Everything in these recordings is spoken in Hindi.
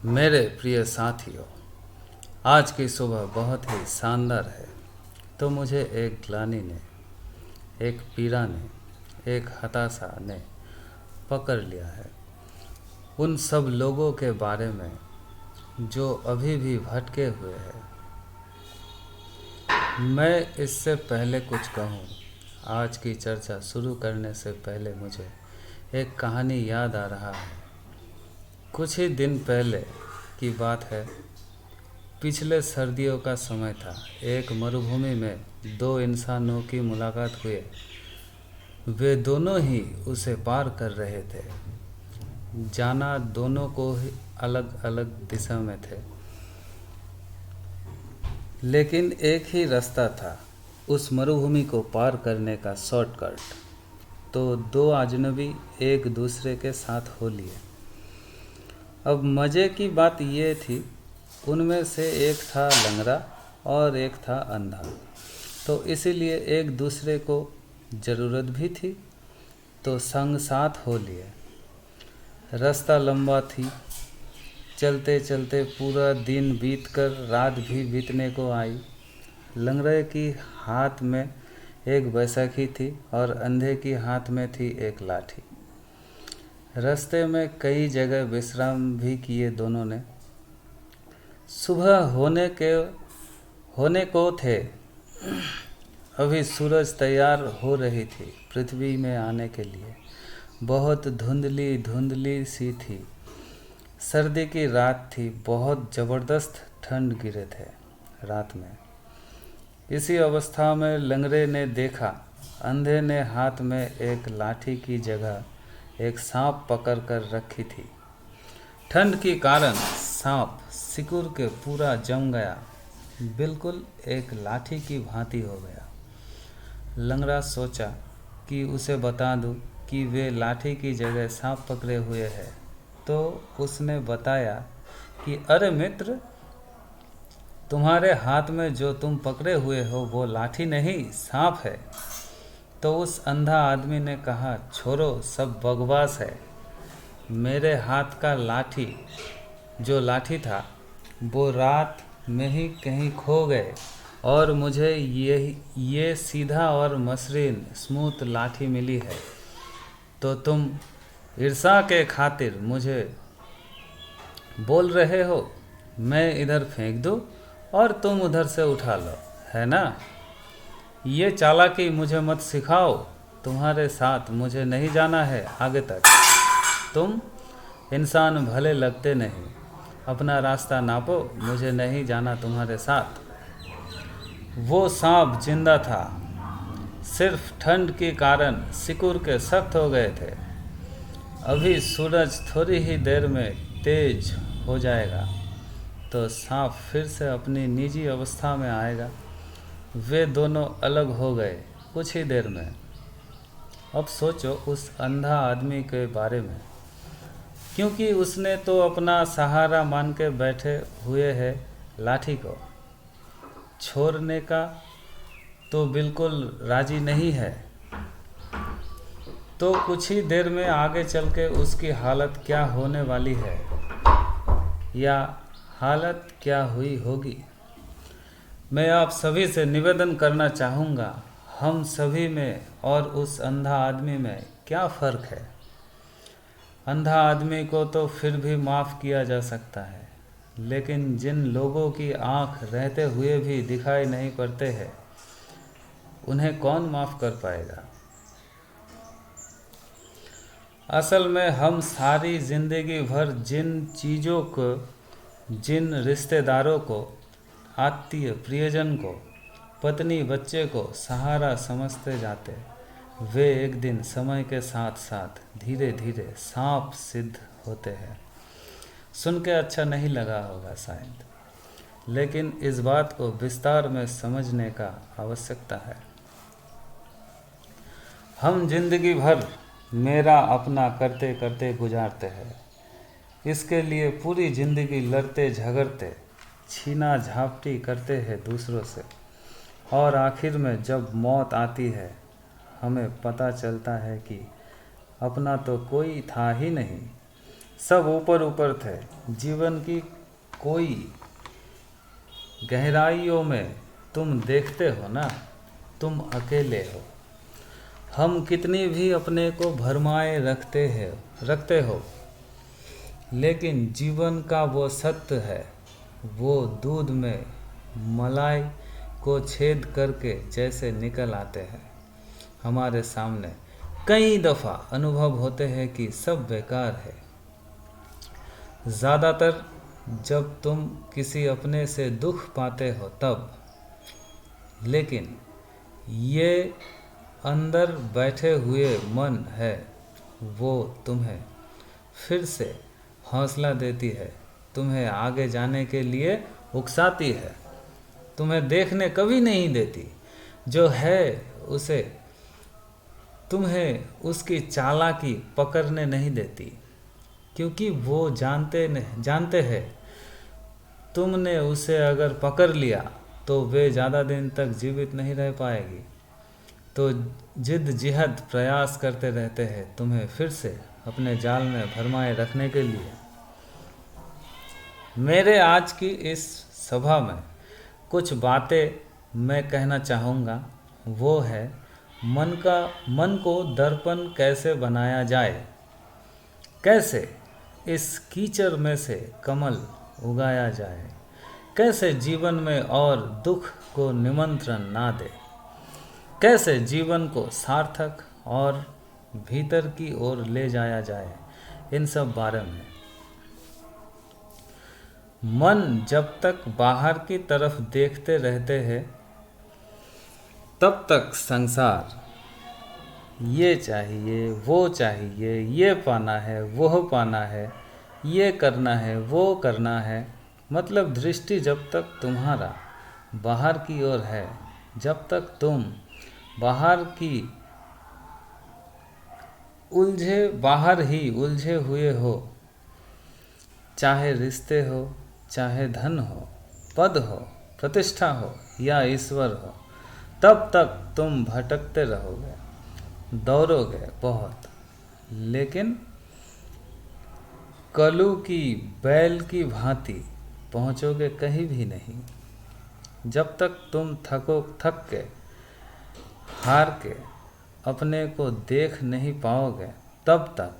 मेरे प्रिय साथियों, आज की सुबह बहुत ही शानदार है। तो मुझे एक ग्लानि ने, एक पीड़ा ने, एक हताशा ने पकड़ लिया है। उन सब लोगों के बारे में जो अभी भी भटके हुए हैं। मैं इससे पहले कुछ कहूँ, आज की चर्चा शुरू करने से पहले मुझे एक कहानी याद आ रहा है। कुछ ही दिन पहले की बात है। पिछले सर्दियों का समय था। एक मरुभूमि में दो इंसानों की मुलाकात हुई। वे दोनों ही उसे पार कर रहे थे। जाना दोनों को ही अलग अलग दिशा में थे, लेकिन एक ही रास्ता था उस मरुभूमि को पार करने का, शॉर्टकट। तो दो अजनबी एक दूसरे के साथ हो लिए। अब मज़े की बात ये थी, उनमें से एक था लंगड़ा और एक था अंधा। तो इसीलिए एक दूसरे को ज़रूरत भी थी, तो संग साथ हो लिए। रास्ता लंबा थी। चलते चलते पूरा दिन बीतकर रात भी बीतने को आई। लंगड़े की हाथ में एक बैसाखी थी और अंधे की हाथ में थी एक लाठी। रास्ते में कई जगह विश्राम भी किए दोनों ने। सुबह होने को थे। अभी सूरज तैयार हो रही थी पृथ्वी में आने के लिए। बहुत धुंधली धुंधली सी थी। सर्दी की रात थी। बहुत ज़बरदस्त ठंड गिरे थे रात में। इसी अवस्था में लंगड़े ने देखा, अंधे ने हाथ में एक लाठी की जगह एक सांप पकड़ कर रखी थी। ठंड के कारण सांप सिकुड़ के पूरा जम गया, बिल्कुल एक लाठी की भांति हो गया। लंगड़ा सोचा कि उसे बता दूं कि वे लाठी की जगह सांप पकड़े हुए हैं। तो उसने बताया कि अरे मित्र, तुम्हारे हाथ में जो तुम पकड़े हुए हो वो लाठी नहीं, सांप है। तो उस अंधा आदमी ने कहा, छोड़ो, सब बकवास है। मेरे हाथ का जो लाठी था वो रात में ही कहीं खो गए और मुझे ये सीधा और मसृण स्मूथ लाठी मिली है। तो तुम ईर्ष्या के खातिर मुझे बोल रहे हो मैं इधर फेंक दूं और तुम उधर से उठा लो, है ना? ये चालाकी मुझे मत सिखाओ। तुम्हारे साथ मुझे नहीं जाना है आगे तक। तुम इंसान भले लगते नहीं। अपना रास्ता नापो, मुझे नहीं जाना तुम्हारे साथ। वो सांप जिंदा था, सिर्फ ठंड के कारण सिकुड़ के सख्त हो गए थे। अभी सूरज थोड़ी ही देर में तेज हो जाएगा तो सांप फिर से अपनी निजी अवस्था में आएगा। वे दोनों अलग हो गए कुछ ही देर में। अब सोचो उस अंधा आदमी के बारे में, क्योंकि उसने तो अपना सहारा मान के बैठे हुए है लाठी को छोड़ने का तो बिल्कुल राजी नहीं है। तो कुछ ही देर में आगे चल के उसकी हालत क्या होने वाली है या हालत क्या हुई होगी, मैं आप सभी से निवेदन करना चाहूँगा। हम सभी में और उस अंधा आदमी में क्या फ़र्क है? अंधा आदमी को तो फिर भी माफ़ किया जा सकता है, लेकिन जिन लोगों की आँख रहते हुए भी दिखाई नहीं पड़ते हैं, उन्हें कौन माफ़ कर पाएगा? असल में हम सारी ज़िंदगी भर जिन चीज़ों को, जिन रिश्तेदारों को, आत्मीय प्रियजन को, पत्नी बच्चे को सहारा समझते जाते, वे एक दिन समय के साथ साथ धीरे धीरे सांप सिद्ध होते हैं। सुन के अच्छा नहीं लगा होगा शायद, लेकिन इस बात को विस्तार में समझने का आवश्यकता है। हम जिंदगी भर मेरा अपना करते करते गुजारते हैं। इसके लिए पूरी ज़िंदगी लड़ते झगड़ते, छीना झपटी करते हैं दूसरों से, और आखिर में जब मौत आती है हमें पता चलता है कि अपना तो कोई था ही नहीं। सब ऊपर ऊपर थे। जीवन की कोई गहराइयों में तुम देखते हो ना, तुम अकेले हो। हम कितनी भी अपने को भरमाए रखते हो, लेकिन जीवन का वो सत्य है, वो दूध में मलाई को छेद करके जैसे निकल आते हैं हमारे सामने। कई दफ़ा अनुभव होते हैं कि सब बेकार है। ज़्यादातर जब तुम किसी अपने से दुख पाते हो तब। लेकिन ये अंदर बैठे हुए मन है, वो तुम्हें फिर से हौसला देती है, तुम्हें आगे जाने के लिए उकसाती है, तुम्हें देखने कभी नहीं देती जो है उसे, तुम्हें उसकी चालाकी पकड़ने नहीं देती, क्योंकि वो जानते हैं तुमने उसे अगर पकड़ लिया तो वे ज़्यादा दिन तक जीवित नहीं रह पाएगी। तो जिद्द प्रयास करते रहते हैं तुम्हें फिर से अपने जाल में भरमाए रखने के लिए। मेरे आज की इस सभा में कुछ बातें मैं कहना चाहूँगा, वो है मन को दर्पण कैसे बनाया जाए, कैसे इस कीचड़ में से कमल उगाया जाए, कैसे जीवन में और दुख को निमंत्रण ना दे, कैसे जीवन को सार्थक और भीतर की ओर ले जाया जाए। इन सब बारे में मन जब तक बाहर की तरफ देखते रहते हैं तब तक संसार ये चाहिए, वो चाहिए, ये पाना है, वो पाना है, ये करना है, वो करना है। मतलब दृष्टि जब तक तुम्हारा बाहर की ओर है, जब तक तुम बाहर ही उलझे हुए हो, चाहे रिश्ते हो, चाहे धन हो, पद हो, प्रतिष्ठा हो या ईश्वर हो, तब तक तुम भटकते रहोगे, दौड़ोगे बहुत, लेकिन कलू की बैल की भांति पहुंचोगे कहीं भी नहीं। जब तक तुम थक के हार के अपने को देख नहीं पाओगे, तब तक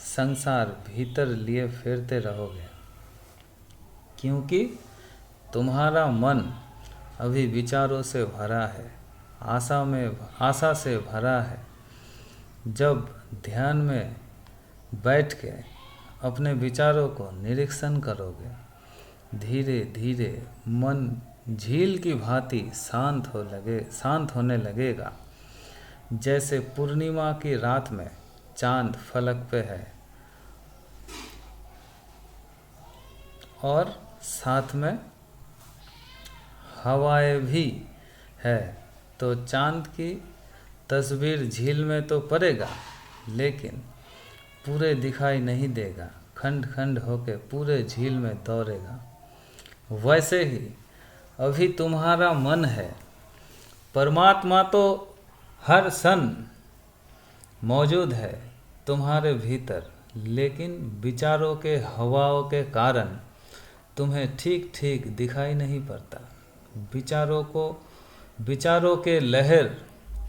संसार भीतर लिए फिरते रहोगे, क्योंकि तुम्हारा मन अभी विचारों से भरा है, आशा से भरा है। जब ध्यान में बैठ के अपने विचारों को निरीक्षण करोगे, धीरे धीरे मन झील की भांति शांत होने लगेगा, जैसे पूर्णिमा की रात में चांद फलक पे है और साथ में हवाएं भी है, तो चांद की तस्वीर झील में तो पड़ेगा, लेकिन पूरे दिखाई नहीं देगा, खंड खंड होके पूरे झील में दौड़ेगा। वैसे ही अभी तुम्हारा मन है, परमात्मा तो हर क्षण मौजूद है तुम्हारे भीतर, लेकिन विचारों के हवाओं के कारण तुम्हें ठीक ठीक दिखाई नहीं पड़ता। विचारों के लहर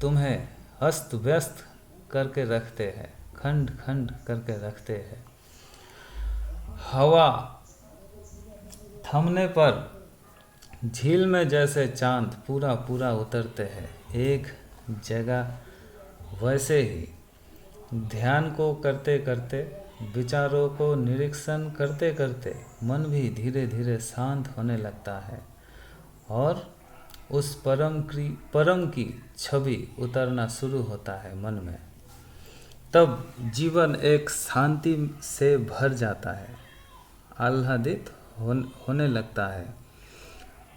तुम्हें अस्त व्यस्त करके रखते हैं, खंड खंड करके रखते हैं। हवा थमने पर झील में जैसे चांद पूरा पूरा उतरते हैं एक जगह, वैसे ही ध्यान को करते करते, विचारों को निरीक्षण करते करते मन भी धीरे धीरे शांत होने लगता है और उस परम की छवि उतरना शुरू होता है मन में। तब जीवन एक शांति से भर जाता है, आह्लादित होने लगता है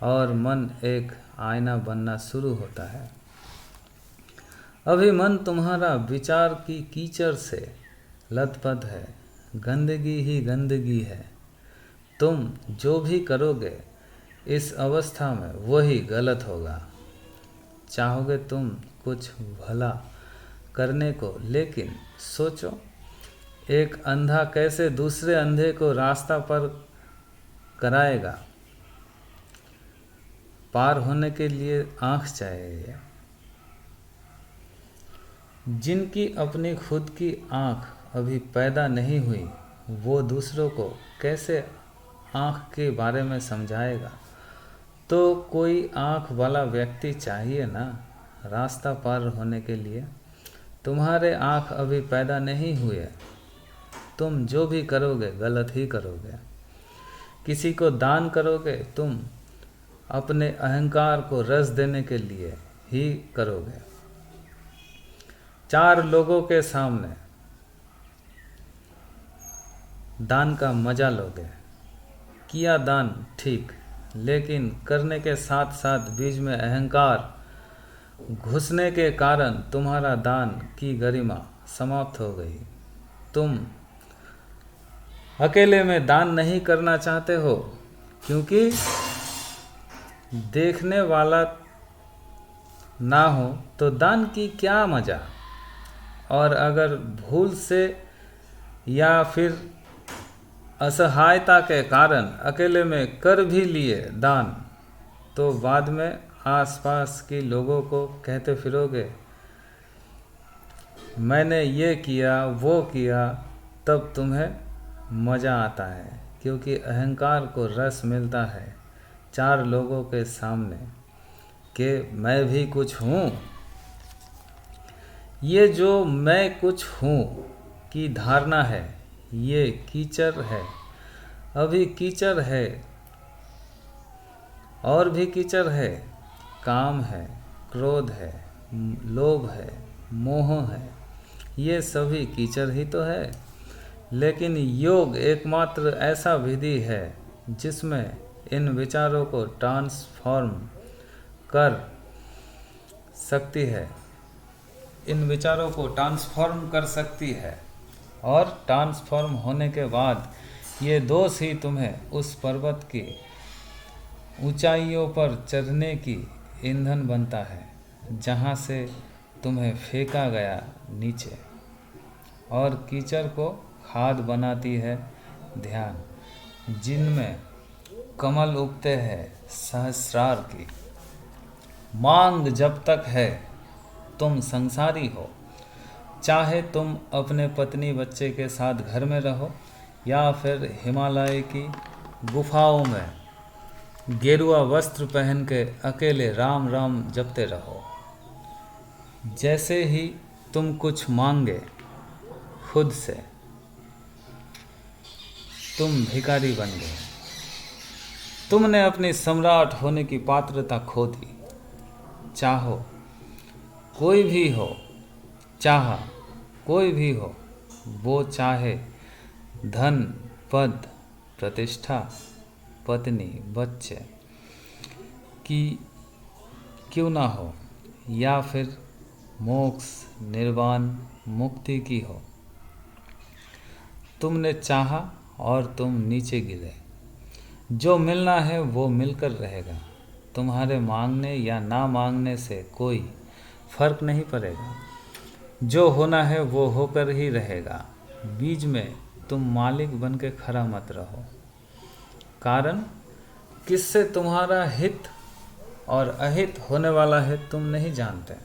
और मन एक आईना बनना शुरू होता है। अभी मन तुम्हारा विचार की कीचड़ से लथपथ है, गंदगी ही गंदगी है। तुम जो भी करोगे इस अवस्था में वही गलत होगा। चाहोगे तुम कुछ भला करने को, लेकिन सोचो एक अंधा कैसे दूसरे अंधे को रास्ता पर कराएगा? पार होने के लिए आँख चाहिए। जिनकी अपनी खुद की आँख अभी पैदा नहीं हुई, वो दूसरों को कैसे आँख के बारे में समझाएगा? तो कोई आँख वाला व्यक्ति चाहिए ना रास्ता पार होने के लिए। तुम्हारे आँख अभी पैदा नहीं हुए, तुम जो भी करोगे गलत ही करोगे। किसी को दान करोगे, तुम अपने अहंकार को रस देने के लिए ही करोगे। 4 लोगों के सामने दान का मजा लोगे। किया दान ठीक, लेकिन करने के साथ साथ बीच में अहंकार घुसने के कारण तुम्हारा दान की गरिमा समाप्त हो गई। तुम अकेले में दान नहीं करना चाहते हो, क्योंकि देखने वाला ना हो तो दान की क्या मजा। और अगर भूल से या फिर असहायता के कारण अकेले में कर भी लिए दान, तो बाद में आसपास के लोगों को कहते फिरोगे मैंने ये किया वो किया। तब तुम्हें मज़ा आता है, क्योंकि अहंकार को रस मिलता है 4 लोगों के सामने कि मैं भी कुछ हूँ। ये जो मैं कुछ हूँ की धारणा है, ये कीचड़ है। अभी कीचड़ है और भी कीचड़ है। काम है, क्रोध है, लोभ है, मोह है, ये सभी कीचड़ ही तो है। लेकिन योग एकमात्र ऐसा विधि है जिसमें इन विचारों को ट्रांसफॉर्म कर सकती है, इन विचारों को ट्रांसफॉर्म कर सकती है। और ट्रांसफॉर्म होने के बाद ये दोष ही तुम्हें उस पर्वत की ऊंचाइयों पर चढ़ने की ईंधन बनता है, जहाँ से तुम्हें फेंका गया नीचे। और कीचड़ को खाद बनाती है ध्यान, जिनमें कमल उगते हैं सहस्रार की। मांग जब तक है तुम संसारी हो, चाहे तुम अपने पत्नी बच्चे के साथ घर में रहो या फिर हिमालय की गुफाओं में गेरुआ वस्त्र पहन के अकेले राम राम जपते रहो। जैसे ही तुम कुछ मांगे खुद से, तुम भिखारी बन गए। तुमने अपनी सम्राट होने की पात्रता खो दी। चाहो कोई भी हो, चाहा कोई भी हो, वो चाहे धन, पद, प्रतिष्ठा, पत्नी, बच्चे की क्यों ना हो, या फिर मोक्ष, निर्वाण, मुक्ति की हो, तुमने चाहा और तुम नीचे गिरे। जो मिलना है वो मिलकर रहेगा। तुम्हारे मांगने या ना मांगने से कोई फर्क नहीं पड़ेगा। जो होना है वो होकर ही रहेगा। बीच में तुम मालिक बन के खड़ा मत रहो, कारण किससे तुम्हारा हित और अहित होने वाला है तुम नहीं जानते।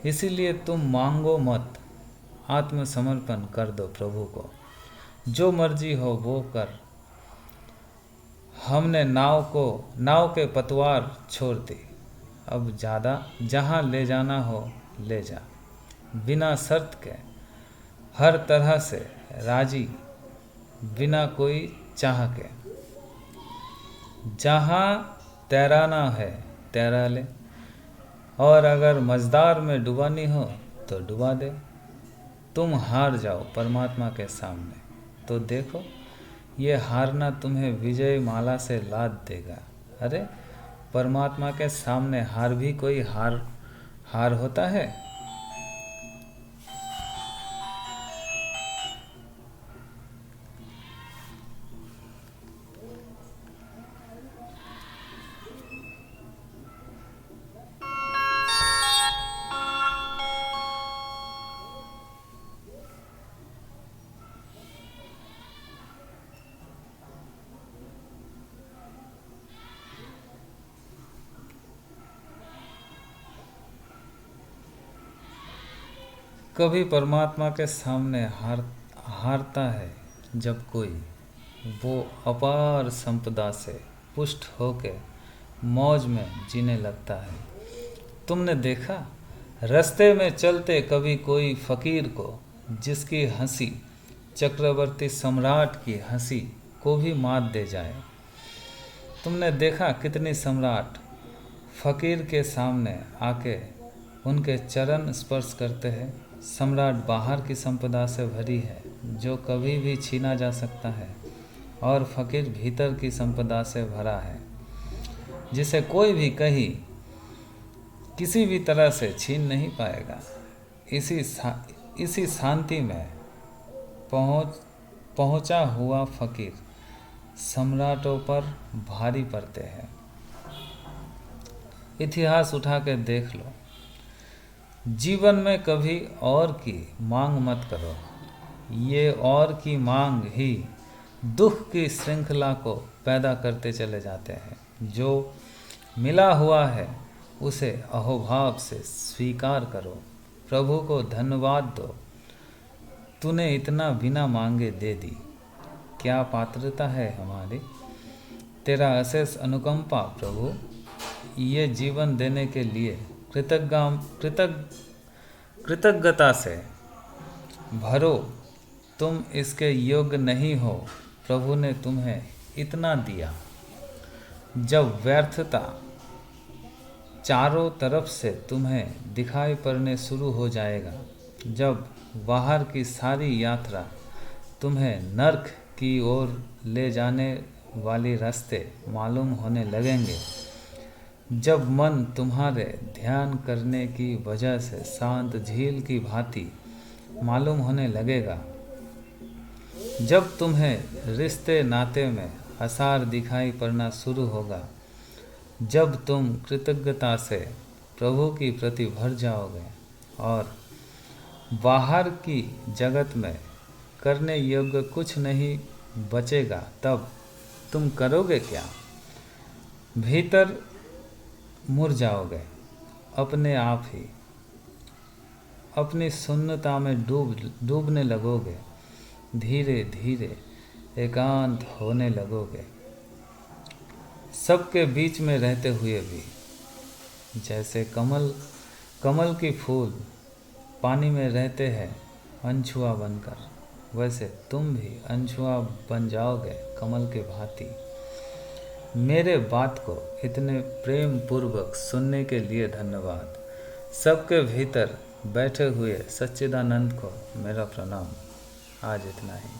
इसीलिए तुम मांगो मत, आत्मसमर्पण कर दो प्रभु को। जो मर्जी हो वो कर। हमने नाव के पतवार छोड़ दी। अब ज़्यादा जहाँ ले जाना हो ले जा, बिना शर्त के, हर तरह से राजी, बिना कोई चाह के। जहाँ तैराना है तैरा ले, और अगर मझधार में डुबानी हो तो डुबा दे। तुम हार जाओ परमात्मा के सामने तो देखो, ये हारना तुम्हें विजय माला से लाद देगा। अरे परमात्मा के सामने हार भी कोई हार होता है? कभी परमात्मा के सामने हारता है जब कोई, वो अपार संपदा से पुष्ट होके मौज में जीने लगता है। तुमने देखा रास्ते में चलते कभी कोई फकीर को, जिसकी हंसी चक्रवर्ती सम्राट की हंसी को भी मात दे जाए। तुमने देखा कितनी सम्राट फकीर के सामने आके उनके चरण स्पर्श करते हैं। सम्राट बाहर की संपदा से भरी है जो कभी भी छीना जा सकता है, और फकीर भीतर की संपदा से भरा है जिसे कोई भी कहीं किसी भी तरह से छीन नहीं पाएगा। इसी शांति में पहुंचा हुआ फकीर सम्राटों पर भारी पड़ते हैं। इतिहास उठा के देख लो। जीवन में कभी और की मांग मत करो। ये और की मांग ही दुख की श्रृंखला को पैदा करते चले जाते हैं। जो मिला हुआ है उसे अहोभाव से स्वीकार करो। प्रभु को धन्यवाद दो, तूने इतना बिना मांगे दे दी। क्या पात्रता है हमारी, तेरा अशेष अनुकंपा प्रभु। ये जीवन देने के लिए कृतज्ञता से भरो। तुम इसके योग्य नहीं हो, प्रभु ने तुम्हें इतना दिया। जब व्यर्थता चारों तरफ से तुम्हें दिखाई पड़ने शुरू हो जाएगा, जब बाहर की सारी यात्रा तुम्हें नर्क की ओर ले जाने वाली रास्ते मालूम होने लगेंगे, जब मन तुम्हारे ध्यान करने की वजह से शांत झील की भांति मालूम होने लगेगा, जब तुम्हें रिश्ते नाते में आसार दिखाई पड़ना शुरू होगा, जब तुम कृतज्ञता से प्रभु की प्रति भर जाओगे और बाहर की जगत में करने योग्य कुछ नहीं बचेगा, तब तुम करोगे क्या? भीतर मुड़ जाओगे, अपने आप ही अपनी शून्यता में डूबने लगोगे, धीरे धीरे एकांत होने लगोगे, सबके बीच में रहते हुए भी। जैसे कमल की फूल पानी में रहते हैं अनछुआ बनकर, वैसे तुम भी अनछुआ बन जाओगे कमल के भांति। मेरे बात को इतने प्रेम पूर्वक सुनने के लिए धन्यवाद। सबके भीतर बैठे हुए सच्चिदानंद को मेरा प्रणाम। आज इतना ही।